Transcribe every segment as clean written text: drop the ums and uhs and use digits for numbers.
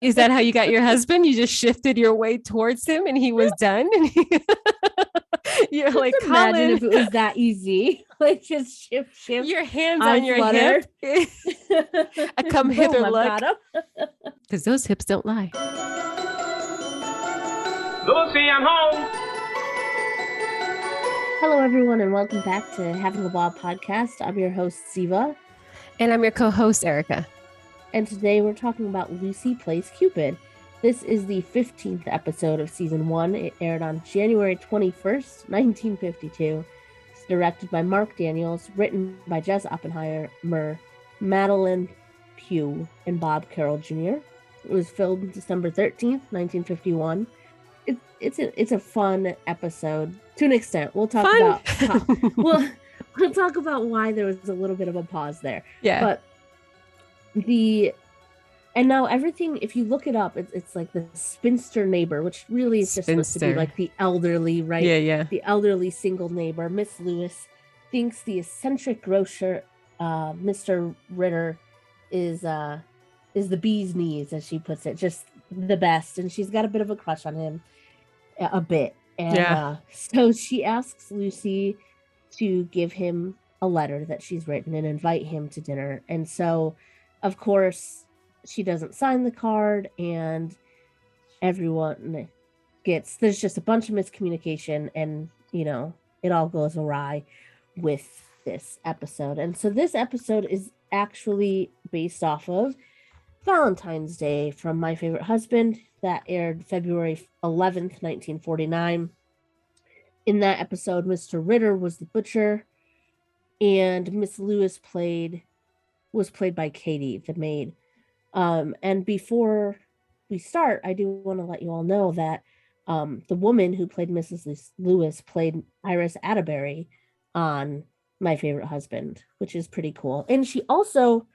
Is that how you got your husband? You just shifted your way towards him and he was done? And you're like, imagine Colin, if it was that easy. Like just shift. your hands I on your flutter. hip. A come hither Boom, look. Because those hips don't lie. Lucy, I'm home. Hello, everyone, and welcome back to Having a Ball podcast. I'm your host, Siva. And I'm your co-host, Erica. And today we're talking about Lucy Plays Cupid. This is the 15th episode of season 1. It aired on January 21st, 1952. It's directed by Mark Daniels, written by Jess Oppenheimer, Madeline Pugh, and Bob Carroll Jr. It was filmed December 13th, 1951. It's a fun episode to an extent. We'll talk about we'll talk about why there was a little bit of a pause there. Yeah. But now everything, if you look it up, it's like the spinster neighbor, which really is just supposed to be like the elderly, right? Yeah. The elderly single neighbor. Miss Lewis thinks the eccentric grocer, Mr. Ritter, is the bee's knees, as she puts it, just the best, and she's got a bit of a crush on him, a bit. And so she asks Lucy to give him a letter that she's written and invite him to dinner. And so, of course, she doesn't sign the card, and everyone there's just a bunch of miscommunication, and, you know, it all goes awry with this episode. And so this episode is actually based off of Valentine's Day from My Favorite Husband that aired February 11th, 1949. In that episode, Mr. Ritter was the butcher, and Miss Lewis was played by Katie, the maid. And before we start, I do want to let you all know that the woman who played Mrs. Lewis played Iris Atterbury on My Favorite Husband, which is pretty cool. And she also,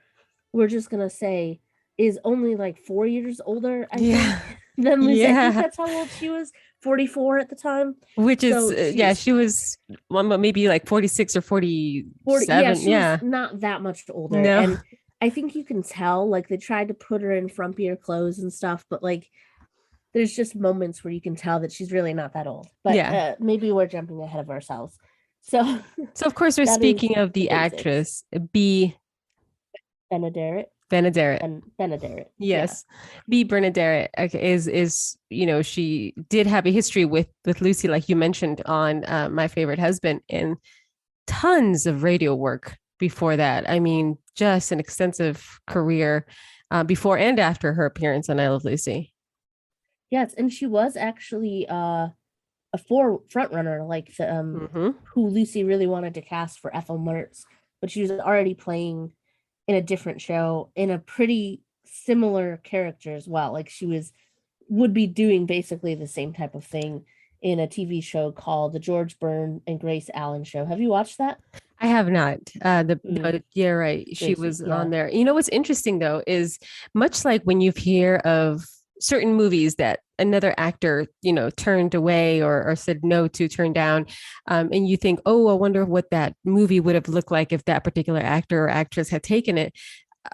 we're just going to say, is only like 4 years older, I think, than Lucy. I think that's how old she was, 44 at the time. Which is, she was maybe like 46 or 47. She was not that much older. No. And I think you can tell, like, they tried to put her in frumpier clothes and stuff, but like, there's just moments where you can tell that she's really not that old. But maybe we're jumping ahead of ourselves. So of course, we're speaking of the actress, Bea Benaderet. Yes. Bea Benaderet is, you know, she did have a history with Lucy, like you mentioned, on My Favorite Husband, and tons of radio work before that. I mean, just an extensive career before and after her appearance on I Love Lucy. Yes, and she was actually a frontrunner, like who Lucy really wanted to cast for Ethel Mertz, but she was already playing in a different show in a pretty similar character as well. Like she would be doing basically the same type of thing in a TV show called The George Byrne and Grace Allen Show. Have you watched that? I have not. Yeah, right. She was on there. You know, what's interesting though, is much like when you hear of certain movies that another actor, you know, turned away or said no to, turn down, and you think, oh, I wonder what that movie would have looked like if that particular actor or actress had taken it.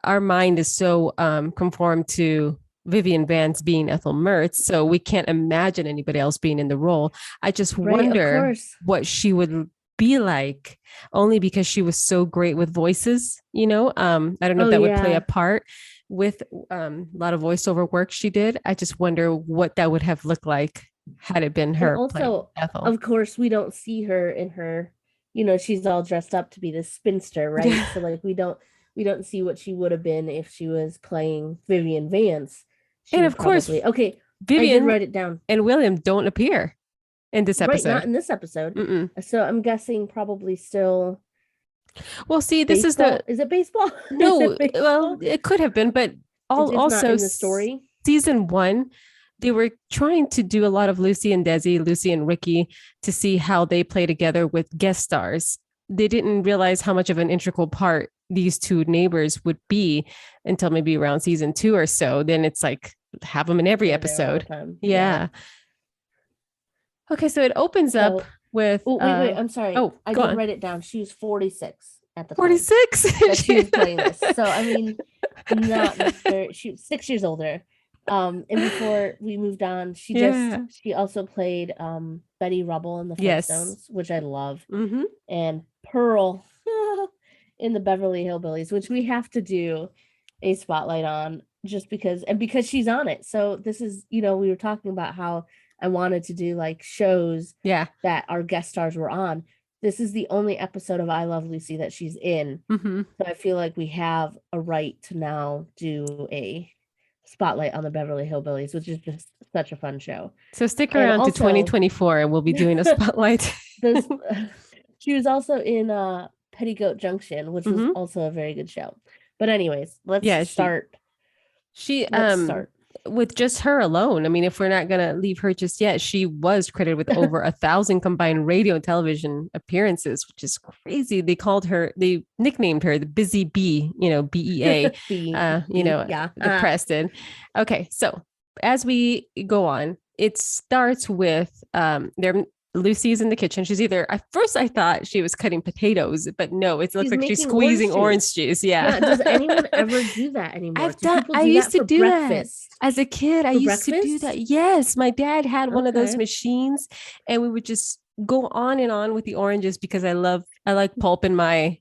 Our mind is so conformed to Vivian Vance being Ethel Mertz, so we can't imagine anybody else being in the role. I just wonder what she would be like, only because she was so great with voices, you know. I don't know if that would play a part with a lot of voiceover work she did. I just wonder what that would have looked like had it been her. And also, of course, we don't see her in her, you know, she's all dressed up to be this spinster, right? So like we don't see what she would have been if she was playing Vivian Vance. And of course, Vivian, I did write it down, and William don't appear in this episode. Right, not in this episode. Mm-mm. So I'm guessing probably still. Well, see, this baseball? Is it baseball? No, well, it could have been, but also not in the story. Season 1, they were trying to do a lot of Lucy and Desi, Lucy and Ricky, to see how they play together with guest stars. They didn't realize how much of an integral part these two neighbors would be until maybe around season 2 or so. Then it's like, have them in every episode. Yeah. Okay, so it opens up with. Oh, wait, I'm sorry. I didn't write it down. She was 46 at the 46? Time that she was playing this. So, I mean, not necessarily. She was 6 years older. And before we moved on, she also played Betty Rubble in the Flintstones, which I love. Mm-hmm. And Pearl in the Beverly Hillbillies, which we have to do a spotlight on just because she's on it. So this is, we were talking about how I wanted to do like shows that our guest stars were on. This is the only episode of I Love Lucy that she's in. Mm-hmm. So I feel like we have a right to now do a spotlight on the Beverly Hillbillies, which is just such a fun show. So stick around to 2024 and we'll be doing a spotlight. She was also in Petticoat Junction, which was also a very good show. But anyways, let's start. Let's start with just her alone. I mean, if we're not going to leave her just yet, she was credited with over 1,000 combined radio and television appearances, which is crazy. They nicknamed her the Busy Bee, BEA, the Preston. Okay. So as we go on, it starts with Lucy's in the kitchen. She's at first I thought she was cutting potatoes, but no, it looks like she's squeezing orange juice. Yeah. Does anyone ever do that anymore? I used to do that as a kid. I used to do that. Yes. My dad had one of those machines and we would just go on and on with the oranges because I like pulp in my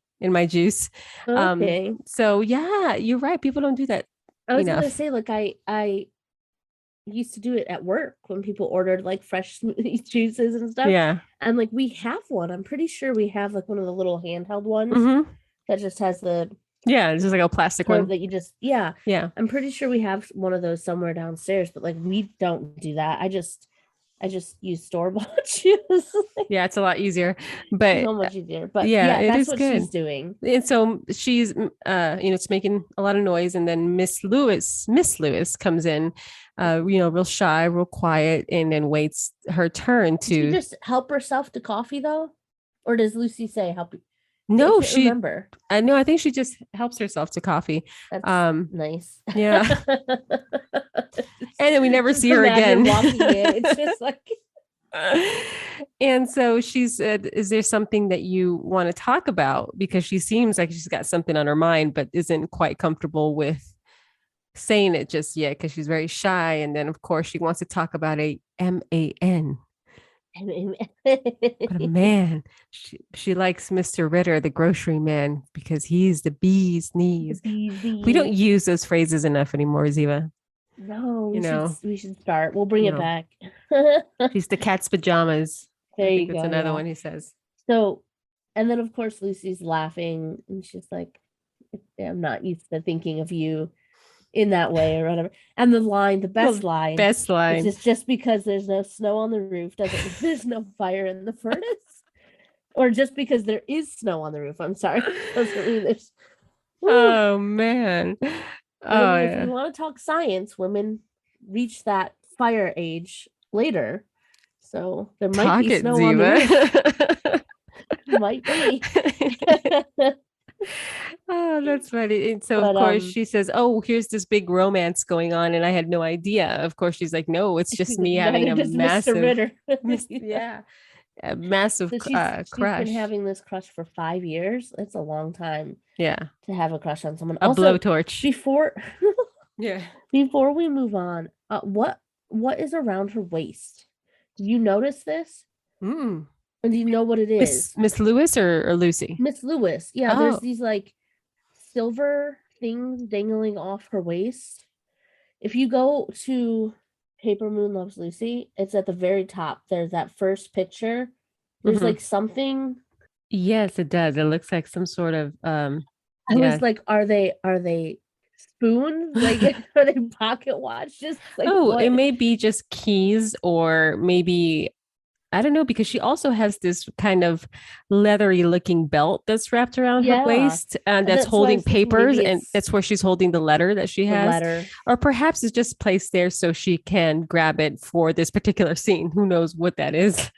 juice. Okay. So yeah, you're right. People don't do that. I was going to say, like, I used to do it at work when people ordered like fresh smoothie juices and stuff. Yeah. And like we have one. I'm pretty sure we have like one of the little handheld ones that just has it's just like a plastic one that you just I'm pretty sure we have one of those somewhere downstairs, but like we don't do that. I just use store-bought juice. Yeah, it's a lot easier, but so much easier. But that's what good. She's doing. And so she's it's making a lot of noise, and then Miss Lewis comes in, real shy, real quiet, and then waits her turn to. Did she just help herself to coffee though, or does Lucy say help? No, remember. I think she just helps herself to coffee. That's nice. Yeah. And then we never see her again. Walking in. It's just like. And so she said, is there something that you want to talk about? Because she seems like she's got something on her mind, but isn't quite comfortable with saying it just yet because she's very shy. And then, of course, she wants to talk about a MAN. But a man. She likes Mr. Ritter, the grocery man, because he's the bee's knees. We don't use those phrases enough anymore, Ziva. No, we should start. We'll bring it back. She's the cat's pajamas. That's another one he says. So, and then of course Lucy's laughing and she's like, I'm not used to thinking of you in that way or whatever. And the best line is just because there's no snow on the roof doesn't mean there's no fire in the furnace. Or just because there is snow on the roof, I'm sorry, doesn't mean there's. Oh man. If you want to talk science, women reach that fire age later. So there might be snow on the roof. Might be. Oh, that's funny. And so of course she says, oh, here's this big romance going on. And I had no idea. Of course, she's like, no, it's just me having a massive Mr. Ritter. A massive crush. She's been having this crush for 5 years. It's a long time. Yeah. To have a crush on someone. Also, blowtorch. Before we move on, what is around her waist? Do you notice this? And do you know what it is? Miss Lewis or Lucy? Miss Lewis. Yeah, there's these like silver things dangling off her waist. If you go to Paper Moon Loves Lucy, it's at the very top. There's that first picture. There's like something. Yes, it does. It looks like some sort of I was like, are they spoons? Like are they pocket watches? Like, it may be just keys, or maybe I don't know, because she also has this kind of leathery looking belt that's wrapped around her waist and that's holding papers, and that's where she's holding the letter that she has. Or perhaps it's just placed there so she can grab it for this particular scene. Who knows what that is?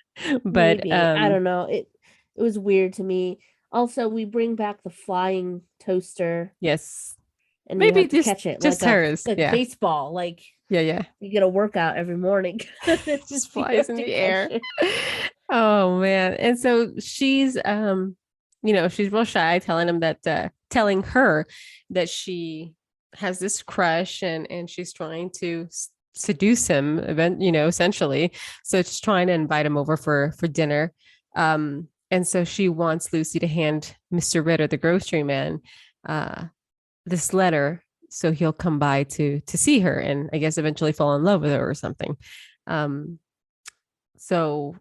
But I don't know. It was weird to me. Also, we bring back the flying toaster. Yes. And maybe just catch it just like hers. a baseball. Like yeah. You get a workout every morning. It just flies in the air. Oh man. And so she's she's real shy, telling her that she has this crush and she's trying to seduce him essentially. So it's trying to invite him over for dinner. And so she wants Lucy to hand Mr. Ritter, the grocery man, this letter so he'll come by to see her and I guess eventually fall in love with her or something. So,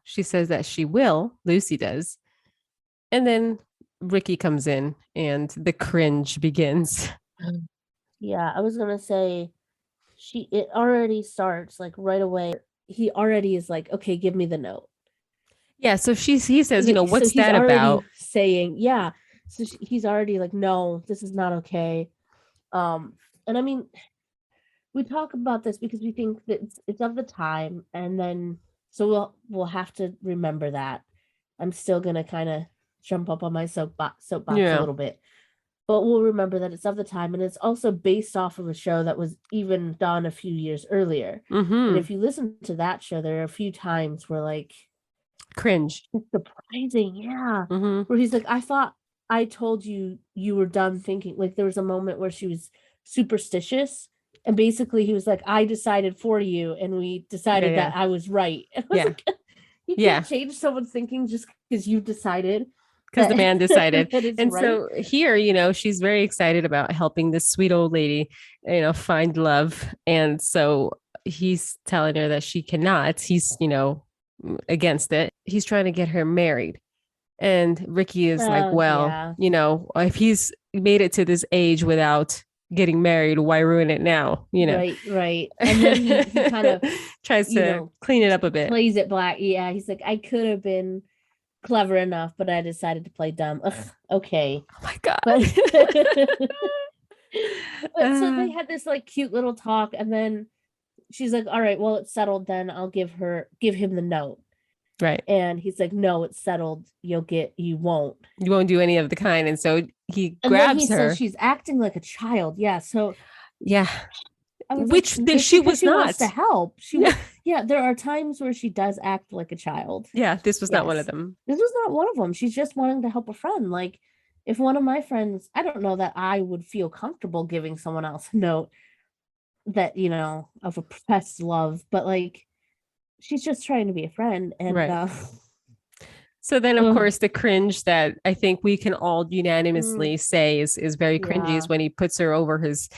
she says that she will, Lucy does. And then Ricky comes in and the cringe begins. Yeah, I was going to say it already starts like right away. He already is like, okay, give me the note. Yeah. So he says, what's that about? Saying, yeah. So he's already like, no, this is not okay. And I mean, we talk about this because we think that it's of the time. And then, so we'll have to remember that. I'm still going to kind of jump up on my soapbox a little bit. But we'll remember that it's of the time, and it's also based off of a show that was even done a few years earlier. Mm-hmm. And if you listen to that show, there are a few times where like cringe, it's surprising, yeah. Mm-hmm. Where he's like, I thought I told you were done thinking. Like there was a moment where she was superstitious, and basically he was like, I decided for you, and we decided that I was right. And I was like, you can't change someone's thinking just because you decided. Because the man decided. And right. So here, she's very excited about helping this sweet old lady, find love. And so he's telling her that she cannot. He's, against it. He's trying to get her married. And Ricky is like, well, if he's made it to this age without getting married, why ruin it now? Right. And then he kind of tries to clean it up a bit. Plays it black. Yeah. He's like, I could have been clever enough, but I decided to play dumb. Ugh, okay. Oh my God. But so they had this like cute little talk, and then she's like, all right, well, it's settled then. I'll give him the note. Right. And he's like, no, it's settled. You won't do any of the kind. And so he grabs then he her. Says she's acting like a child. Yeah. So yeah. Which she was not. Wants to help. There are times where she does act like a child. Yeah, this was not one of them. This was not one of them. She's just wanting to help a friend. Like, if one of my friends, I don't know that I would feel comfortable giving someone else a note that, of a professed love, but like, she's just trying to be a friend. And right. So then, of course, the cringe that I think we can all unanimously say is very cringy is when he puts her over his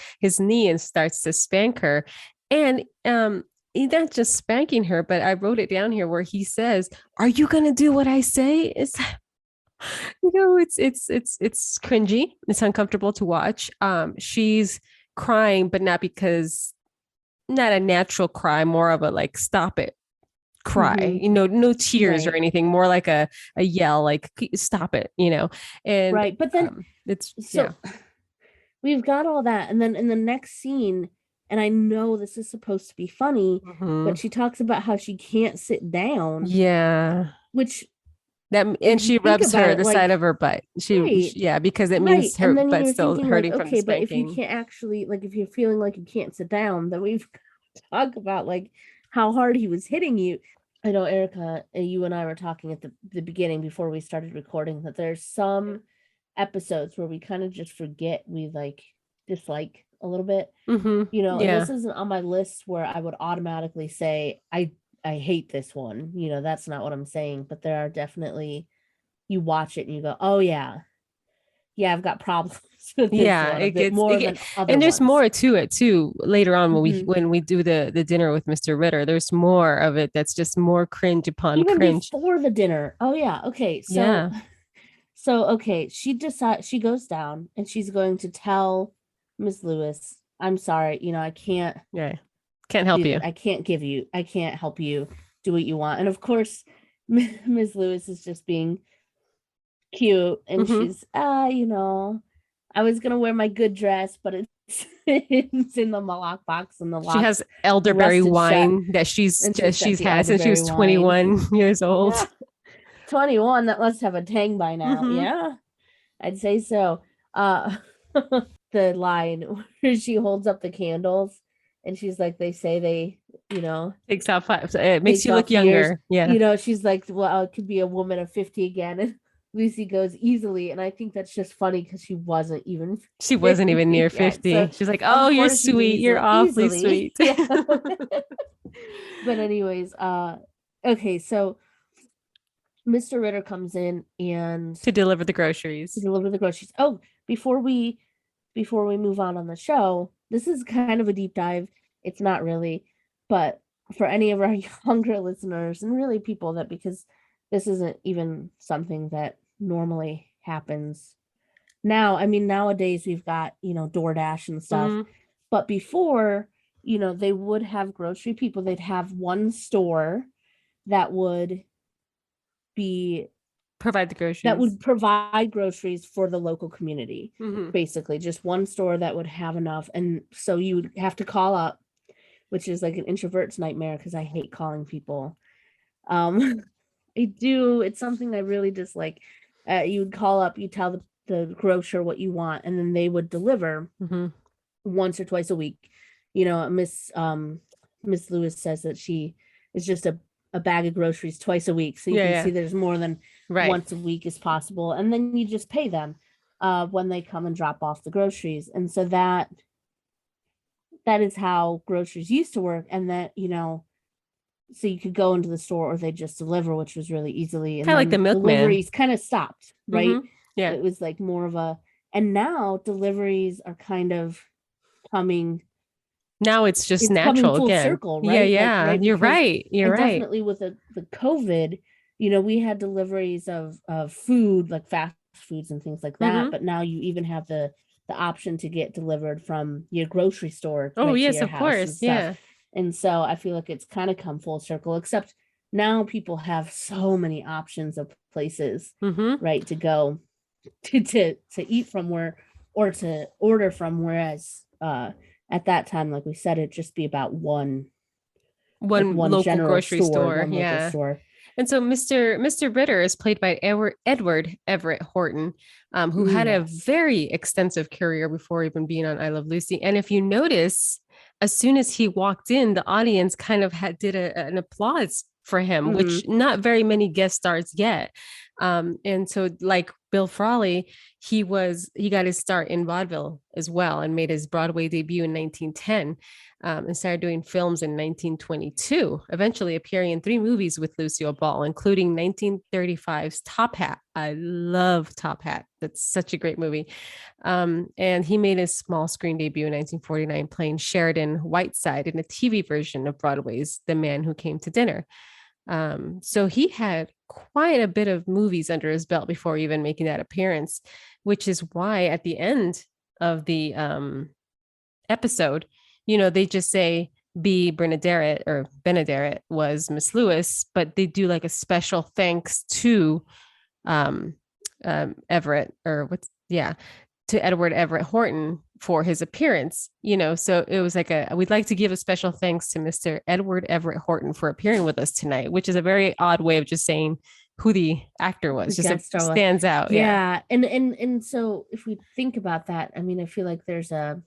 knee and starts to spank her. And he's not just spanking her, but I wrote it down here where he says, "Are you going to do what I say?" It's it's cringy. It's uncomfortable to watch. She's crying, but not a natural cry, more of a like, stop it cry, no tears or anything, more like a yell, like, stop it, and right. But then we've got all that, and then in the next scene, and I know this is supposed to be funny, but she talks about how she can't sit down, which and she rubs her the side of her butt, because it means her butt still hurting from the spanking. But if you can't actually, like, if you're feeling like you can't sit down, then we've talked about like how hard he was hitting you. I know, Erica, you and I were talking at the beginning before we started recording that there's some episodes where we kind of just forget we like dislike a little bit, and this isn't on my list where I would automatically say I hate this one. That's not what I'm saying, but there are definitely, you watch it and you go, oh yeah, I've got problems. It gets more than other and there's ones. More to it too later on when we do the dinner with Mr. Ritter. There's more of it that's just more cringe upon even cringe before the dinner. Oh yeah, okay. So okay, she goes down and she's going to tell Miss Lewis, I'm sorry, I can't help you. I can't help you do what you want. And of course Miss Lewis is just being cute, and she's I was gonna wear my good dress, but it's in the lock box, and she has elderberry wine that she's had since she was 21 years old. 21, that must have a tang by now. I'd say so. The line where she holds up the candles and she's like, they say they takes off 5, it makes you look younger. Years. She's like, well, it could be a woman of 50 again. And Lucy goes easily, and I think that's just funny because she wasn't even near 50. So she's like, oh, you're sweet, you're awfully sweet. Yeah. But anyways, okay, so Mr. Ritter comes in and to deliver the groceries. Oh, before we move on the show, this is kind of a deep dive. It's not really, but for any of our younger listeners and really people that, because this isn't even something that normally happens now. I mean, nowadays we've got, DoorDash and stuff, but before, they would have grocery people. They'd have one store that would provide the groceries. That would provide groceries for the local community. Basically, just one store that would have enough. And so you would have to call up, which is like an introvert's nightmare because I hate calling people. I do. It's something I really dislike. You would call up, you tell the grocer what you want, and then they would deliver once or twice a week. Miss Lewis says that she is just a bag of groceries twice a week. So you can see there's more than once a week is possible. And then you just pay them when they come and drop off the groceries. And so that is how groceries used to work. And that, so you could go into the store or they just deliver, which was really easily. And kind of like the milkman. Deliveries kind of stopped, right? Yeah. It was like more of and now deliveries are kind of coming. Now it's just natural full again. Circle, right? Yeah. You're right. Definitely with the COVID, we had deliveries of food, like fast foods and things like that. But now you even have the option to get delivered from your grocery store. Oh, yes, of course. Yeah. And so I feel like it's kind of come full circle, except now people have so many options of places, right, to go to eat from or to order from. Whereas at that time, like we said, it'd just be about one local grocery store. Local store. And so Mr. Ritter is played by Edward Everett Horton, who had a very extensive career before even being on I Love Lucy. And if you notice, as soon as he walked in, the audience kind of did an applause for him, which not very many guest stars get. And so like Bill Frawley, he got his start in vaudeville as well and made his Broadway debut in 1910 and started doing films in 1922, eventually appearing in 3 movies with Lucille Ball, including 1935's Top Hat. I love Top Hat. That's such a great movie. And he made his small screen debut in 1949 playing Sheridan Whiteside in a TV version of Broadway's The Man Who Came to Dinner. So he had quite a bit of movies under his belt before even making that appearance, which is why at the end of the episode, they just say Bea Benaderet was Miss Lewis, but they do like a special thanks to Everett to Edward Everett Horton for his appearance, so it was like we'd like to give a special thanks to Mr. Edward Everett Horton for appearing with us tonight, which is a very odd way of just saying who the actor was. Just stands out. Yeah. And so if we think about that, I mean, I feel like there's a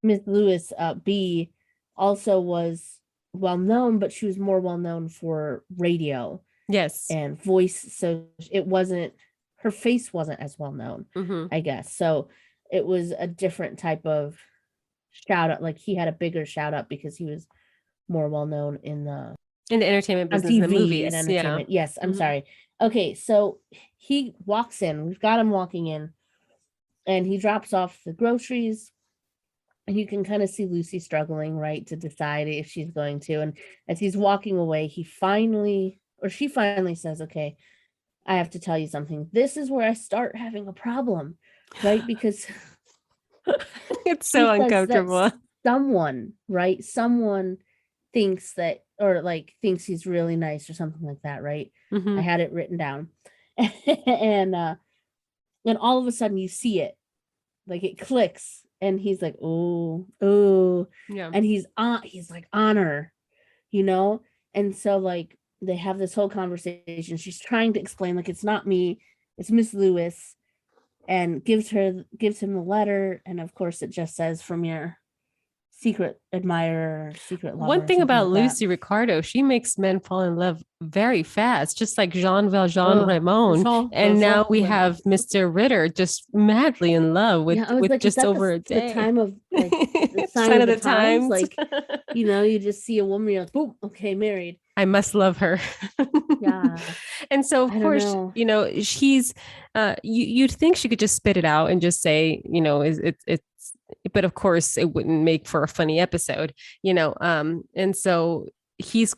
Miss Lewis, Bea also was well known, but she was more well known for radio. Yes. And voice. So her face wasn't as well known, I guess. So it was a different type of shout out. Like he had a bigger shout out because he was more well known in the entertainment business, TV the movies. And entertainment. Yeah. Yes, I'm sorry. Okay, so he walks in. We've got him walking in, and he drops off the groceries. And you can kind of see Lucy struggling, right, to decide if she's going to. And as he's walking away, she finally says, "Okay, I have to tell you something. This is where I start having a problem," right? Because it's so uncomfortable. Someone thinks that, or like thinks he's really nice or something like that, right? I had it written down. And then all of a sudden you see it, like it clicks, and he's like, oh, yeah. And he's like on her, and so like they have this whole conversation. She's trying to explain, like, it's not me, it's Miss Lewis, and gives him the letter. And of course it just says, from your secret admirer, secret lover. One thing about like Lucy Ricardo, she makes men fall in love very fast, just like Jean Valjean Raymond. And now we have Mr. Ritter just madly in love with like, just over a day. The time of like the sign of the times. Like, you just see a woman, you're like, boom, okay, married. I must love her. Yeah. And so, of course, she's, you'd think she could just spit it out and just say, it's, but of course it wouldn't make for a funny episode, and so he's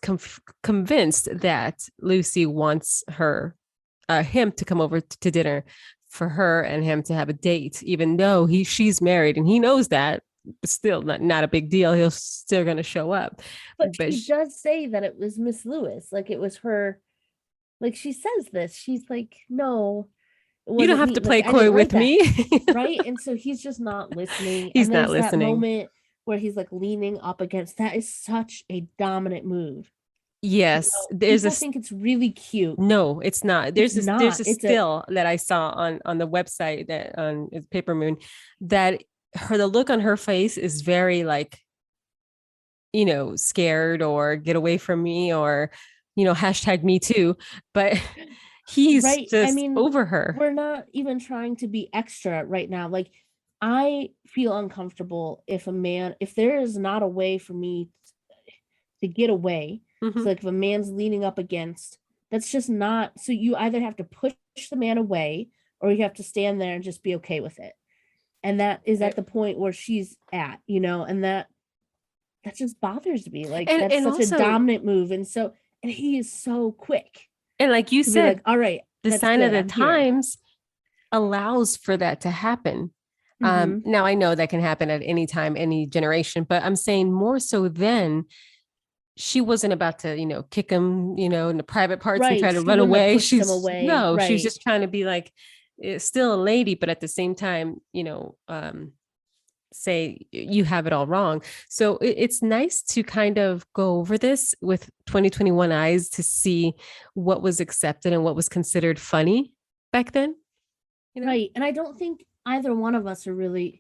convinced that Lucy wants him to come over to dinner for her and him to have a date, even though she's married and he knows that, but still not a big deal. He's still going to show up. But she does say that it was Miss Lewis. Like it was her, like she says this, she's like, no, you don't have to play coy with me. Right. And so he's just not listening. He's not listening. That moment where he's like leaning up against, that is such a dominant move. Yes. There's I think it's really cute. No, it's not. There's a still that I saw on the website that on Paper Moon, that the look on her face is very like, scared or get away from me or, hashtag me too. But he's just over her. We're not even trying to be extra right now. Like, I feel uncomfortable if there is not a way for me to get away. Mm-hmm. So like if a man's leaning up against, that's just not, so you either have to push the man away or you have to stand there and just be okay with it. And that is at the point where she's at, and that just bothers me. Like that's such also a dominant move. And he is so quick. And like you said, like, all right, the sign of the times allows for that to happen. Mm-hmm. Now I know that can happen at any time, any generation, but I'm saying more so then she wasn't about to, kick him, in the private parts and try to run away. She's just trying to be like, still a lady, but at the same time, say you have it all wrong. So it's nice to kind of go over this with 2021 eyes to see what was accepted and what was considered funny back then. Right. And I don't think either one of us we're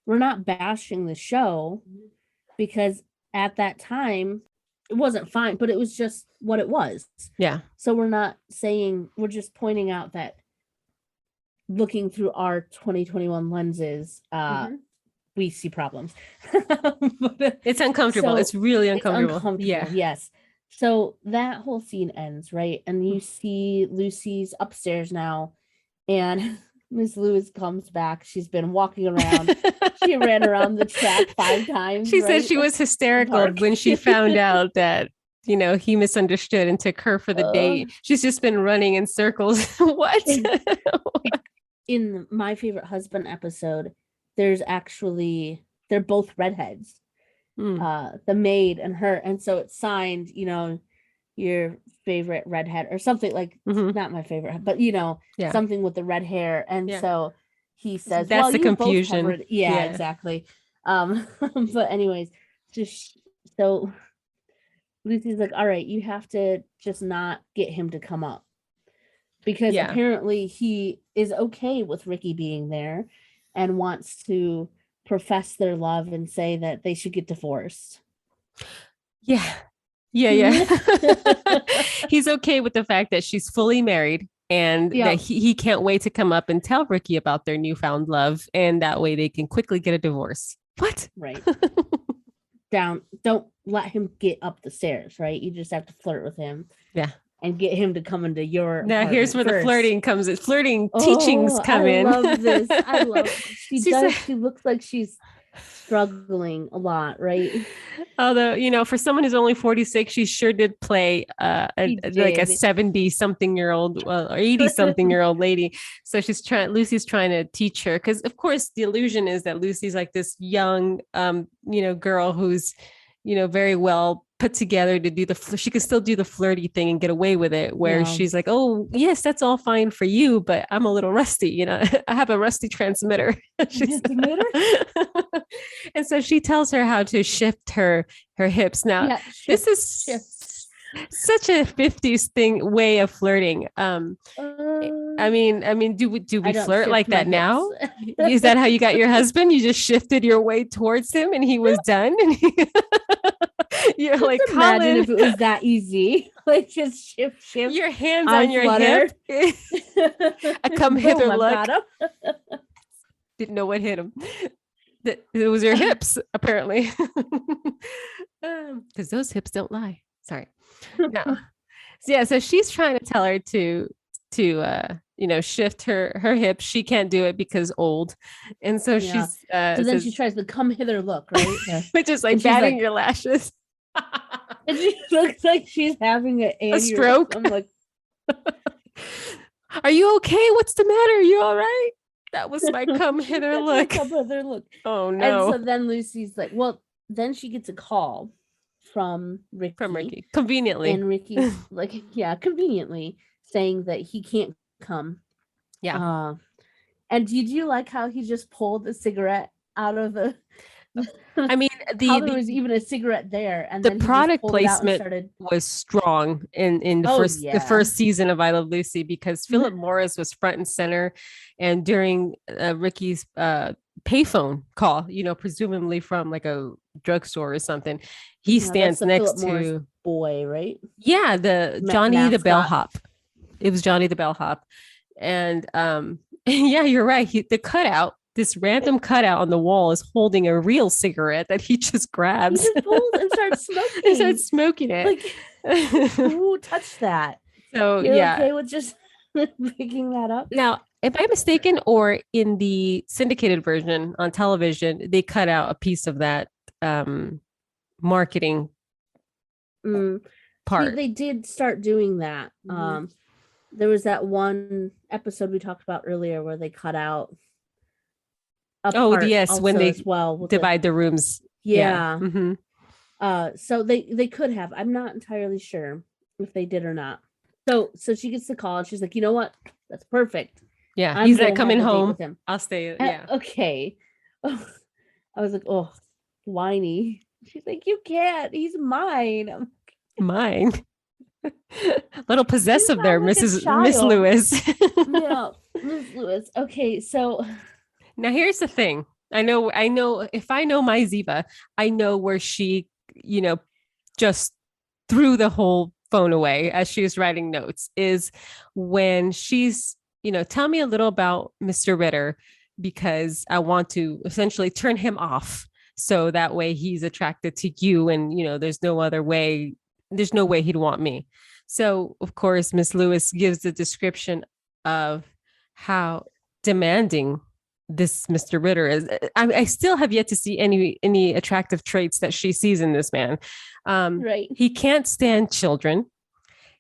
not bashing the show, because at that time it wasn't fine, but it was just what it was. Yeah. So we're just pointing out that looking through our 2021 lenses, we see problems. But, it's uncomfortable. It's really uncomfortable. Yeah. Yes. So that whole scene ends, right? And you see Lucy's upstairs now, and Miss Lewis comes back. She's been walking around. She ran around the track 5 times. She said she was hysterical when she found out that, he misunderstood and took her for the date. She's just been running in circles. What? In My Favorite Husband episode, they're both redheads, the maid and her. And so it's signed, your favorite redhead or something, like not my favorite, but something with the red hair. And so he says, that's the confusion. Yeah, exactly. But anyways, so Lucy's like, all right, you have to just not get him to come up, because apparently he is okay with Ricky being there and wants to profess their love and say that they should get divorced. Yeah. He's okay with the fact that she's fully married and that he can't wait to come up and tell Ricky about their newfound love. And that way they can quickly get a divorce. What? Right. Don't let him get up the stairs, right? You just have to flirt with him. Yeah. And get him to come into your. Now here's where the flirting comes in. Flirting teachings come in. I love this. I love it. She looks like she's struggling a lot, right? Although, for someone who's only 46, she sure did play like a 70-something-year-old or 80-something-year-old lady. So Lucy's trying to teach her, because of course the illusion is that Lucy's like this young, girl who's, very well put together to do she can still do the flirty thing and get away with it, where she's like, oh yes, that's all fine for you, but I'm a little rusty, I have a rusty transmitter. And so she tells her how to shift her hips. Now this is such a 50s way of flirting. I mean, do we flirt like that now? Hips. Is that how you got your husband? You just shifted your weight towards him and he was done? And you're Just like, imagine Colin, if it was that easy. Like just shift. your hands I on your flutter. hip. A come hither Boom, look. I've got Didn't know what hit him. It was your hips, apparently. Because those hips don't lie. Sorry. No. So she's trying to tell her to shift her hips. She can't do it because old. And so Yeah. she's So then she tries the come hither look, right? Yeah. which is like And she's batting like- your lashes. And she looks like she's having A stroke. I'm like, Are you okay? What's the matter? Are you all right? That was my come hither look. Come hither look. Oh no. And so then Lucy's like, well, then she gets a call from Ricky. Conveniently. And Ricky's like, yeah, conveniently saying that he can't come. Yeah. And did you like how he just pulled a cigarette out of the I mean, how there was even a cigarette there, and the then he just product pulled it out and placement started... was strong in the first season of I Love Lucy, because Philip Morris was front and center, and during Ricky's payphone call, presumably from like a drugstore or something, he stands next Philip Morris to boy, right? Yeah, the Johnny the mascot. bellhop. It was Johnny the bellhop, and yeah, you're right. The cutout. This random cutout on the wall is holding a real cigarette that he just grabs. He just pulls and starts smoking. He starts smoking it. Like, who touched that? So You're yeah. okay with just picking that up? Now, if I'm mistaken, or in the syndicated version on television, they cut out a piece of that marketing part. See, they did start doing that. Mm-hmm. There was that one episode we talked about earlier where they cut out. Yes, when they divide the rooms. Yeah. Mm-hmm. So they could have. I'm not entirely sure if they did or not. So she gets the call and she's like, you know what? That's perfect. Yeah, he's like coming home with him. I'll stay. Yeah. Okay. I was like, oh, whiny. She's like, you can't. He's mine. Mine. A little possessive there, like Miss Lewis. Yeah, Miss Lewis. Okay, so. Now here's the thing. I know if I know my Ziva, I know where she, just threw the whole phone away as she was writing notes, is when she's, tell me a little about Mr. Ritter, because I want to essentially turn him off. So that way he's attracted to you, and, there's no way he'd want me. So of course, Miss Lewis gives the description of how demanding this Mr. Ritter is. I still have yet to see any attractive traits that she sees in this man. Right. He can't stand children.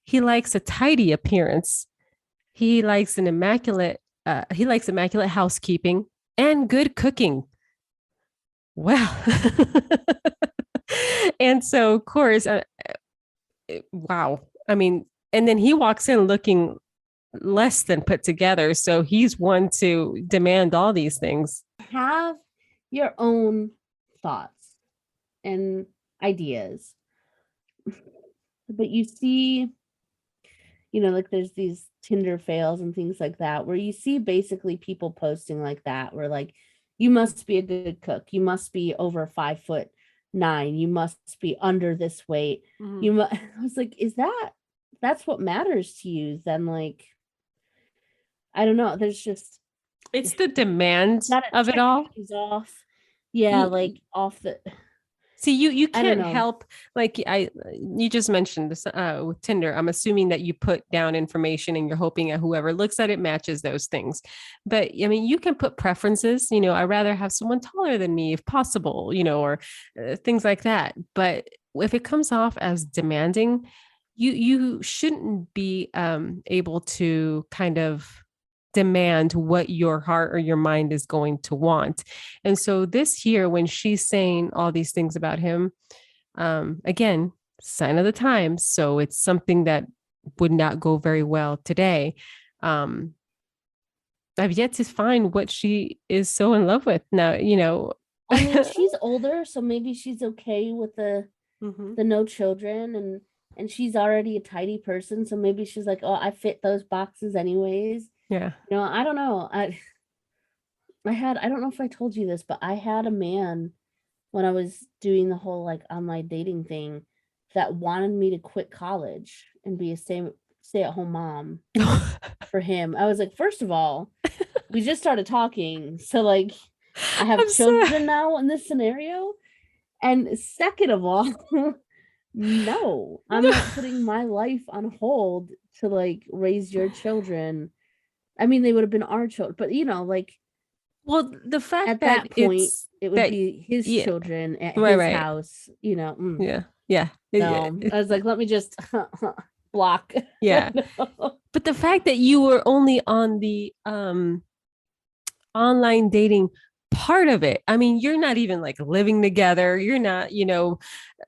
He likes a tidy appearance. He likes immaculate housekeeping and good cooking. Well, and so of course, wow. I mean, and then he walks in looking less than put together, so he's one to demand all these things. Have your own thoughts and ideas, but you see, like there's these Tinder fails and things like that, where you see basically people posting like that, where like, you must be a good cook, you must be over 5'9", you must be under this weight. Mm-hmm. I was like, that's what matters to you? Then like, I don't know. There's just, it's the demand of it all. He's off. Yeah, like off the. See, you can't help, like you just mentioned this with Tinder. I'm assuming that you put down information and you're hoping that whoever looks at it matches those things. But I mean, you can put preferences, I'd rather have someone taller than me if possible, or things like that. But if it comes off as demanding, you shouldn't be able to kind of demand what your heart or your mind is going to want. And so this here, when she's saying all these things about him, again, sign of the times. So it's something that would not go very well today. I've yet to find what she is so in love with now, I mean, she's older, so maybe she's okay with the no children, and she's already a tidy person, so maybe she's like, oh, I fit those boxes anyways. Yeah. No, I don't know. I don't know if I told you this, but I had a man when I was doing the whole like online dating thing that wanted me to quit college and be a stay-at-home mom for him. I was like, first of all, we just started talking, so like I have children now in this scenario. And second of all, no, I'm not putting my life on hold to like raise your children. I mean, they would have been our children, but like, well, the fact at that that point, it would that, be his yeah, children at right, his house, Yeah. Yeah. So I was like, let me just block. Yeah. No. But the fact that you were only on the online dating part of it. I mean, you're not even like living together. You're not,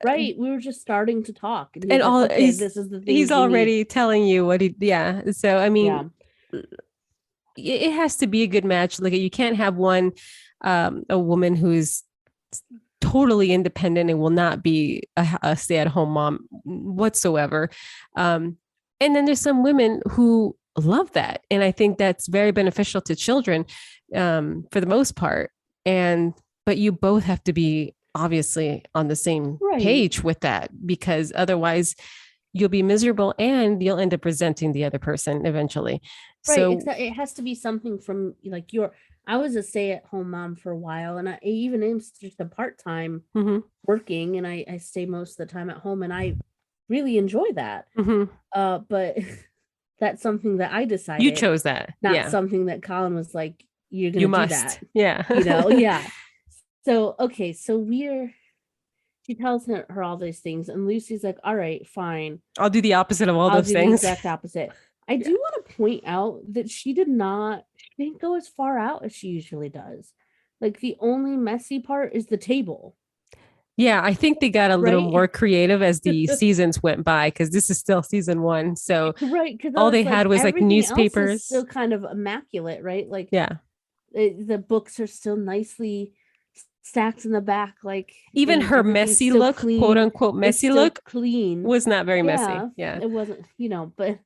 Right. We were just starting to talk. And, and all like, okay, this is the thing. He's already telling you what so I mean, it has to be a good match. Like you can't have one a woman who's totally independent and will not be a stay-at-home mom whatsoever. And then there's some women who love that. And I think that's very beneficial to children for the most part. But you both have to be obviously on the same page with that, because otherwise you'll be miserable and you'll end up resenting the other person eventually. Right. So it has to be something from like I was a stay-at-home mom for a while, and I even am just a part-time working, and I stay most of the time at home, and I really enjoy that. But that's something that I decided. You chose that. Not something that Colin was like, you're gonna do that. Yeah. Yeah. So okay, so she tells her all these things, and Lucy's like, all right, fine. I'll do the opposite of all those things. The exact opposite. I do want to point out that she didn't go as far out as she usually does. Like the only messy part is the table. Yeah, I think they got a little more creative as the seasons went by, because this is still season 1. So because all they had was like newspapers. Else is still kind of immaculate, right? Like the books are still nicely stacked in the back, like even her messy look, clean, quote unquote messy look, clean, was not very messy. Yeah, it wasn't, but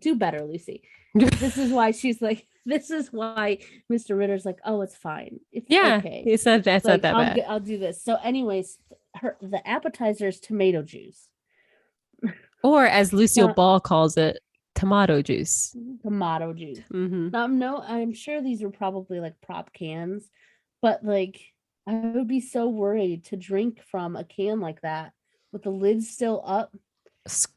do better, Lucy. This is why she's like, this is why Mr. Ritter's like, oh, it's fine. It's okay. It's not that's like, not that bad. I'll do this. So anyways, the appetizer is tomato juice. Or as Lucille Ball calls it, tomato juice. Tomato juice. Now, I'm sure these are probably like prop cans, but like I would be so worried to drink from a can like that with the lid still up.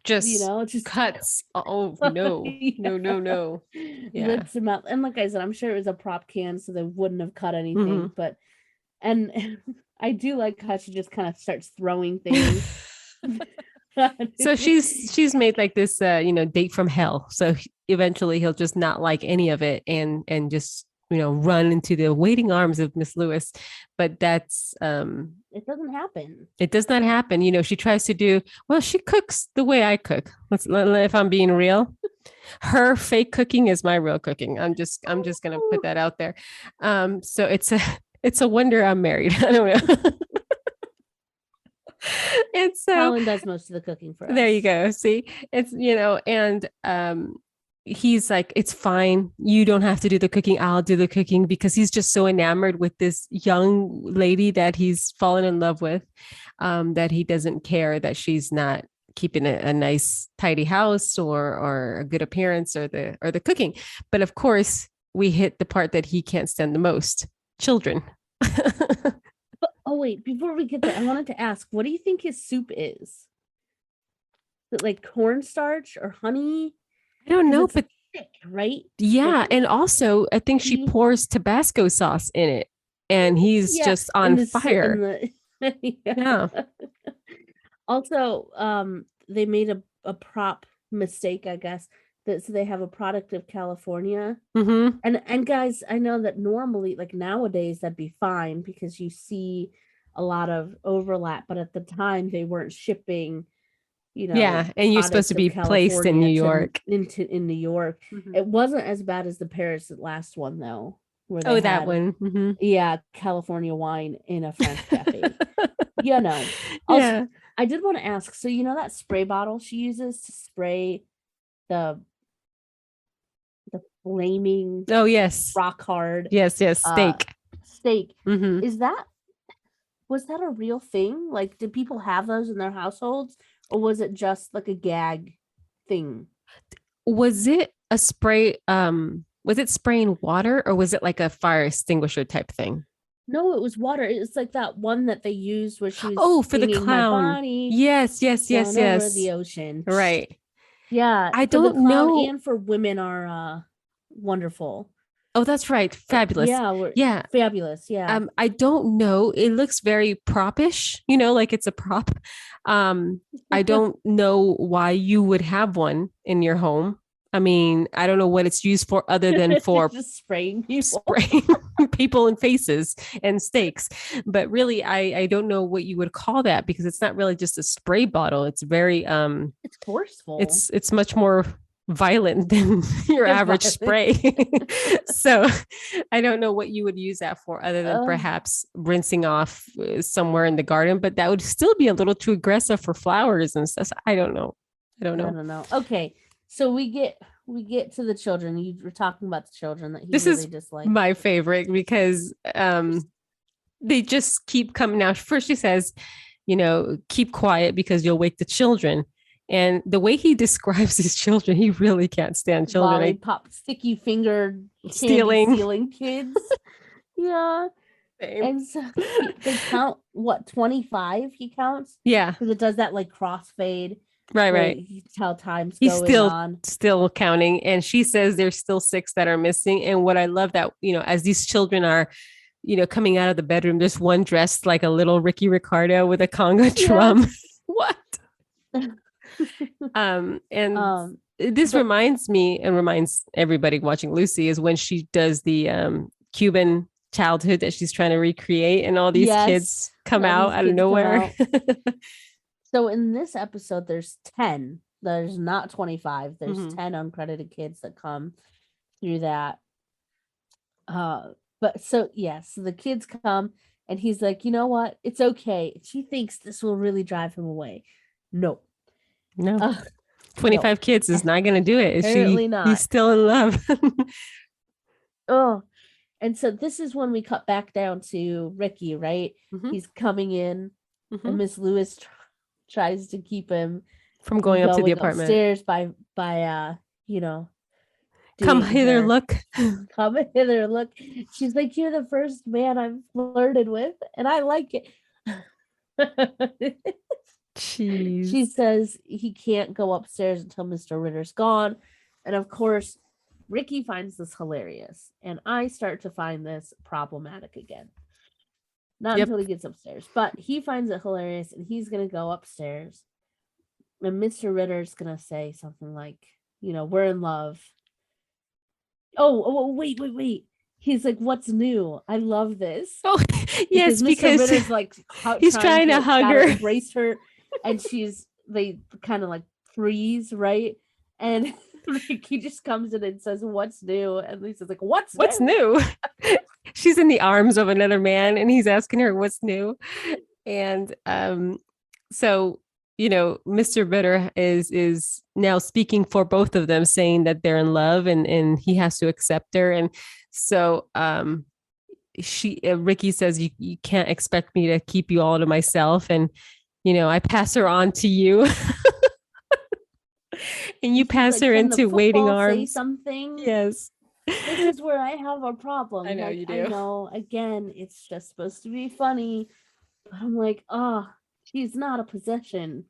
Just cuts. Oh no. No. Yeah. Lips them out. And like I said, I'm sure it was a prop can, so they wouldn't have cut anything. But and I do like how she just kind of starts throwing things. So she's made like this date from hell. So eventually he'll just not like any of it and just run into the waiting arms of Miss Lewis. But that's it doesn't happen. It does not happen. She tries to do she cooks the way I cook. If I'm being real, her fake cooking is my real cooking. I'm just gonna put that out there. So it's a wonder I'm married. I don't know. And so Colin does most of the cooking for us. There you go. See, it's and he's like, it's fine. You don't have to do the cooking. I'll do the cooking, because he's just so enamored with this young lady that he's fallen in love with, that he doesn't care that she's not keeping a nice, tidy house or a good appearance or the cooking. But of course, we hit the part that he can't stand the most: children. Oh, wait, before we get there, I wanted to ask, what do you think his soup is? Is it like cornstarch or honey? I don't know, but thick, right? Yeah, and also I think she pours Tabasco sauce in it, and he's just on fire. Yeah. Also, they made a prop mistake, I guess. So they have a product of California. And guys, I know that normally, like nowadays, that'd be fine because you see a lot of overlap, but at the time they weren't shipping, and you're supposed to be placed in New York. In New York. It wasn't as bad as the Paris last one though. Where that one. Yeah, California wine in a French cafe. Also, I did want to ask, so that spray bottle she uses to spray the the flaming Oh yes, rock hard yes, steak. Steak. Mm-hmm. Was that a real thing? Like, did people have those in their households, or was it just like a gag thing? Was it a spray? Was it spraying water, or was it like a fire extinguisher type thing? No, it was water. It's like that one that they used where she was Oh, for the singing My clown. Body Yes, going over yes. the ocean. Right. Yeah, I for the don't clown know. and for women are wonderful. Oh, that's right. Fabulous. Yeah, we're Yeah. fabulous. Yeah. I don't know. It looks very propish, like it's a prop. I don't know why you would have one in your home. I mean, I don't know what it's used for other than for just spraying people. spraying people in faces and steaks. But really, I don't know what you would call that, because it's not really just a spray bottle. It's very it's forceful. It's much more violent than your average spray. So I don't know what you would use that for, other than perhaps rinsing off somewhere in the garden, but that would still be a little too aggressive for flowers and stuff. I don't know. I don't know. Okay. So we get to the children. You were talking about the children that he this really is disliked. My favorite, because they just keep coming out. First she says, keep quiet because you'll wake the children. And the way he describes his children, he really can't stand children. Lollipop, sticky fingered, stealing kids. Yeah. Same. And so they count, 25 he counts? Yeah. Because it does that like crossfade. Right. You can tell time's He's going on. Still counting. And she says there's still 6 that are missing. And what I love that, as these children are, coming out of the bedroom, there's one dressed like a little Ricky Ricardo with a conga drum. What? This reminds me, and reminds everybody watching Lucy, is when she does the Cuban childhood that she's trying to recreate, and all these kids come out of nowhere. So in this episode, there's 10. There's not 25. There's 10 uncredited kids that come through that. But so the kids come, and he's like, you know what? It's okay. She thinks this will really drive him away. No. 25 kids is not going to do it. Apparently not. He's still in love. And so this is when we cut back down to Ricky, right? Mm-hmm. He's coming in, and Miss Lewis tries to keep him from going up to the apartment upstairs by come hither, look. Come hither, look. She's like, you're the first man I've flirted with, and I like it. Jeez. She says he can't go upstairs until Mr. Ritter's gone. And of course, Ricky finds this hilarious. And I start to find this problematic again. Not until he gets upstairs. But he finds it hilarious, and he's going to go upstairs. And Mr. Ritter's going to say something like, we're in love. Oh, wait. He's like, what's new? I love this. Oh, yes, because Mr. Ritter's like, he's trying to hug her, embrace her. And they kind of like freeze, right? And he just comes in and says, what's new? And Lisa's like, what's new? She's in the arms of another man, and he's asking her what's new. And so Mr. Ritter is now speaking for both of them, saying that they're in love, and he has to accept her. And so Ricky says, you can't expect me to keep you all to myself, and I pass her on to you. And you pass her into waiting arms. Say something. Yes. This is where I have a problem. I know you do. I know. Again, it's just supposed to be funny. But I'm like, she's not a possession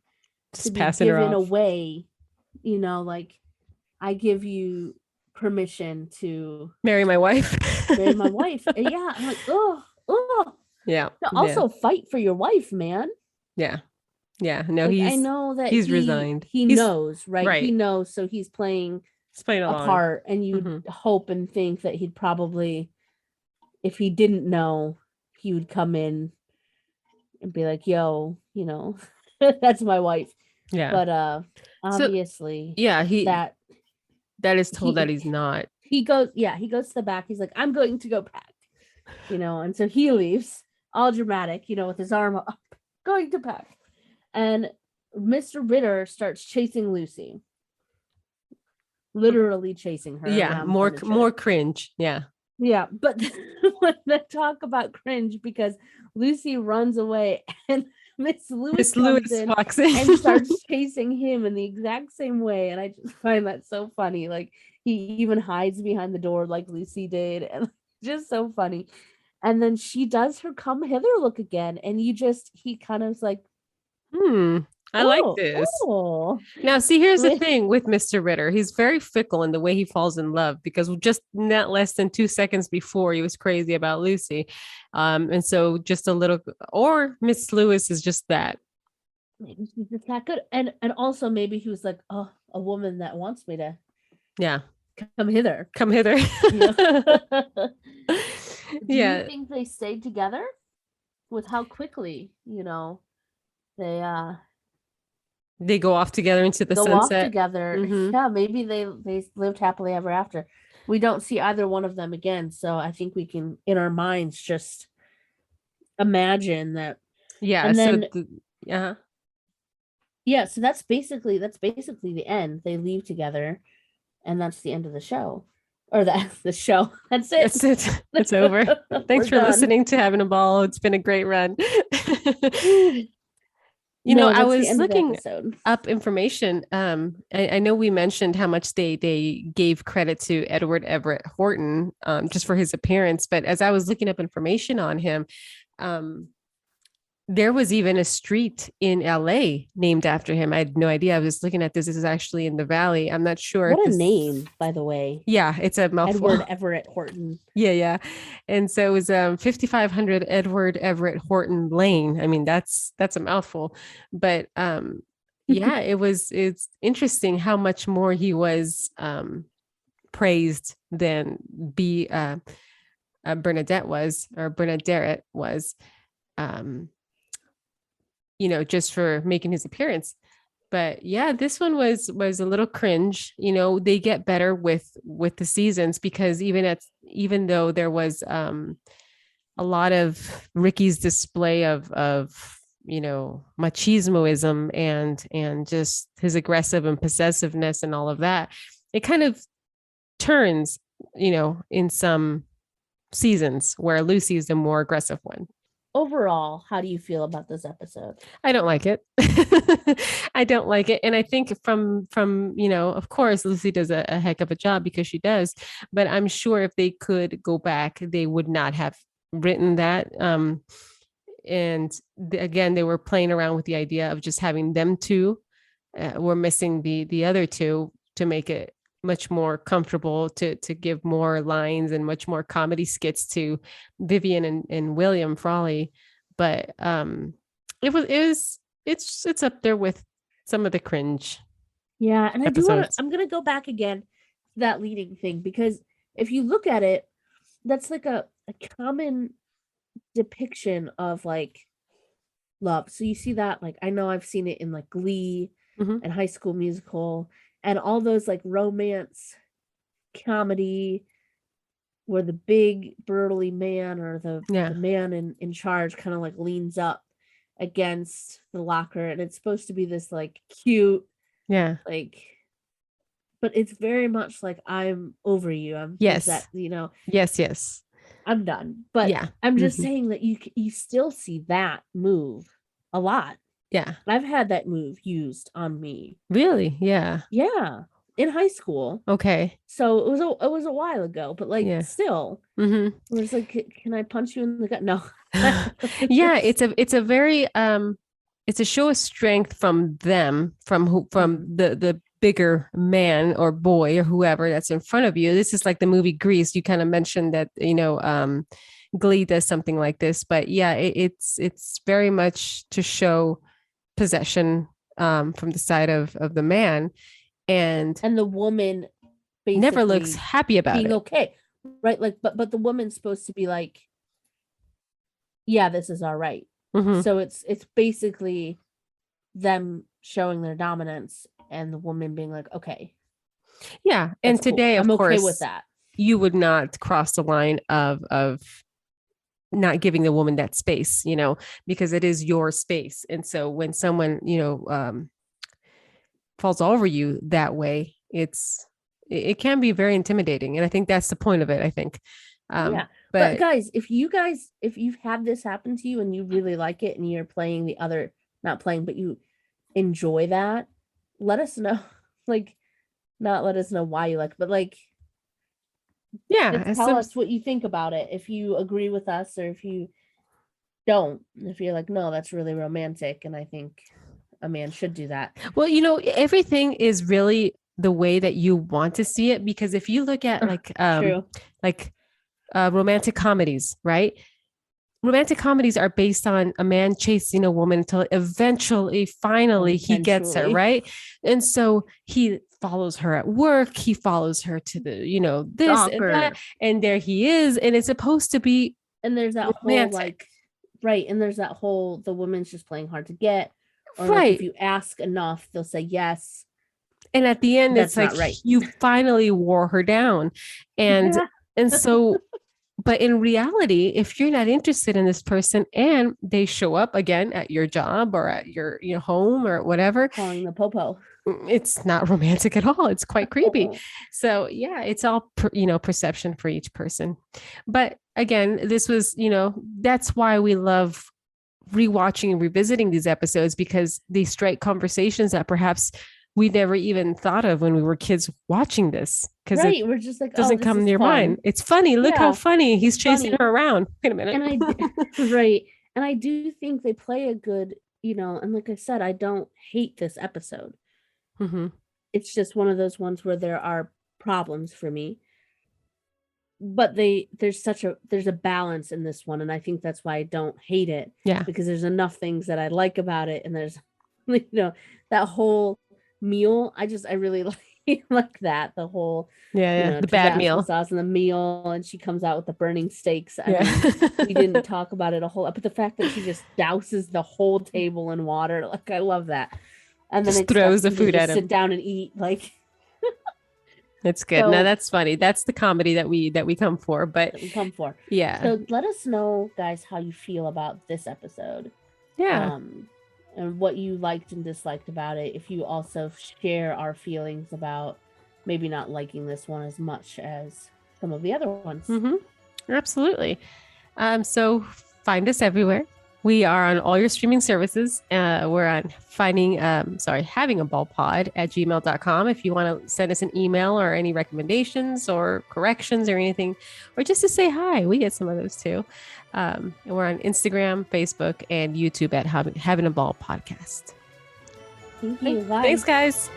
to be given away. Like, I give you permission to marry my wife. And yeah. I'm like, yeah. Also fight for your wife, man. Yeah. No, I know that he's resigned. He knows, right? He knows, so he's playing a part, and you hope and think that he'd probably, if he didn't know, he would come in and be like, yo, that's my wife. Yeah. But obviously, that is told that he's not. He goes to the back. He's like, I'm going to go pack. And so he leaves, all dramatic, with his arm up, going to pack. And Mr. Ritter starts chasing Lucy. literally chasing her. Yeah, around more furniture. more cringe. Yeah. Yeah, but when they talk about cringe, because Lucy runs away and Miss Lewis Miss comes Lewis in walks in and starts chasing him in the exact same way, and I just find that so funny. Like he even hides behind the door like Lucy did, and just so funny. And then she does her come hither look again, and he kind of is like, I like oh, this. oh. Now, see, here's the thing with Mr. Ritter. He's very fickle in the way he falls in love, because just not less than 2 seconds before he was crazy about Lucy. And so just a little, or Miss Lewis is just that. Maybe she's just that good. And also maybe he was like, oh, a woman that wants me to come hither. Come hither. Do Yeah. you think they stayed together with how quickly, They go off together into the go sunset. off together? Mhm. Yeah, maybe they lived happily ever after. We don't see either one of them again, so I think we can, in our minds, just imagine that. Yeah. And then, so that's basically the end. They leave together, and that's the end of the show. Or that's the show. That's it. That's it. It's over. Thanks for listening to Having a Ball. It's been a great run. I was looking up information. I know we mentioned how much they gave credit to Edward Everett Horton just for his appearance. But as I was looking up information on him, there was even a street in LA named after him. I had no idea. I was looking at this. This is actually in the Valley. I'm not sure. What a name, by the way. Yeah, it's a mouthful. Edward Everett Horton. Yeah. And so it was 5500 Edward Everett Horton Lane. I mean, that's a mouthful. But it's interesting how much more he was praised than Bernadette was. Just for making his appearance. But yeah, this one was a little cringe. They get better with the seasons, because even though there was a lot of Ricky's display of machismoism and just his aggressive and possessiveness and all of that, it kind of turns, in some seasons where Lucy is the more aggressive one. Overall, how do you feel about this episode? I don't like it. I don't like it. And I think from of course, Lucy does a heck of a job, because she does. But I'm sure if they could go back, they would not have written that. Again, they were playing around with the idea of just having them two. We're missing the other two to make it much more comfortable, to give more lines and much more comedy skits to Vivian and William Frawley. But it's up there with some of the cringe. Yeah, and episodes. I'm gonna go back again to that leading thing, because if you look at it, that's like a common depiction of like love. So you see that, like, I know I've seen it in like Glee and High School Musical, and all those like romance comedy where the big burly man or the man in charge kind of like leans up against the locker, and it's supposed to be this like cute, like, but it's very much like, I'm over you. Yes, I'm done. But I'm just saying that you still see that move a lot. Yeah. I've had that move used on me. Really? Yeah. Yeah. In high school. Okay. So it was a while ago, but like still. It was like, can I punch you in the gut? No. Yeah, it's a very it's a show of strength from them, from the bigger man or boy or whoever that's in front of you. This is like the movie Grease. You kind of mentioned that, Glee does something like this, but yeah, it's very much to show possession from the side of the man, and the woman never looks happy about being it. Okay, right? Like, but the woman's supposed to be like, yeah, this is all right. So it's basically them showing their dominance and the woman being like, okay, yeah. And today, cool. of course, okay with that. You would not cross the line of not giving the woman that space, because it is your space. And so when someone, falls over you that way, it's it can be very intimidating. And I think that's the point of it, I think. Yeah. But guys, if you've had this happen to you and you really like it and you're playing the other, not playing, but you enjoy that, let us know. Like, not let us know why you like, but like, yeah, tell us what you think about it. If you agree with us or if you don't, if you're like, no, that's really romantic. And I think a man should do that. Well, everything is really the way that you want to see it, because if you look at romantic comedies, right? Romantic comedies are based on a man chasing a woman until finally he gets her, right? And so he follows her at work. He follows her to the, this and that, and there he is. And it's supposed to be, and there's that romantic. Whole like, right. And there's that whole, the woman's just playing hard to get, or right. Like if you ask enough, they'll say yes. And at the end, it's like, right. You finally wore her down. And, and so, but in reality, if you're not interested in this person and they show up again at your job or at your home or whatever, calling the popo, it's not romantic at all. It's quite creepy. So yeah, it's all, perception for each person. But again, this was, that's why we love rewatching and revisiting these episodes, because they strike conversations that perhaps we never even thought of when we were kids watching this, because right. We're just like, doesn't come to your mind. It's funny. Look how funny he's chasing her around. Wait a minute. And right. And I do think they play a good, and like I said, I don't hate this episode. Mm-hmm. It's just one of those ones where there are problems for me, but there's a balance in this one. And I think that's why I don't hate it. Yeah. Because there's enough things that I like about it. And there's, that whole meal. I really like that. The whole, the bad meal sauce and the meal. And she comes out with the burning steaks. I mean, we didn't talk about it a whole lot, but the fact that she just douses the whole table in water. Like, I love that. And then just throws the food at him. Sit down and eat. Like, it's good. So, no, that's funny. That's the comedy that we come for. But yeah. So let us know, guys, how you feel about this episode. Yeah. And what you liked and disliked about it. If you also share our feelings about maybe not liking this one as much as some of the other ones. Mm-hmm. Absolutely. So find us everywhere. We are on all your streaming services. We're on having a ball pod at gmail.com. If you want to send us an email or any recommendations or corrections or anything, or just to say hi, we get some of those too. And we're on Instagram, Facebook, and YouTube at Having a Ball Podcast. Thank you. Bye. Thanks, guys.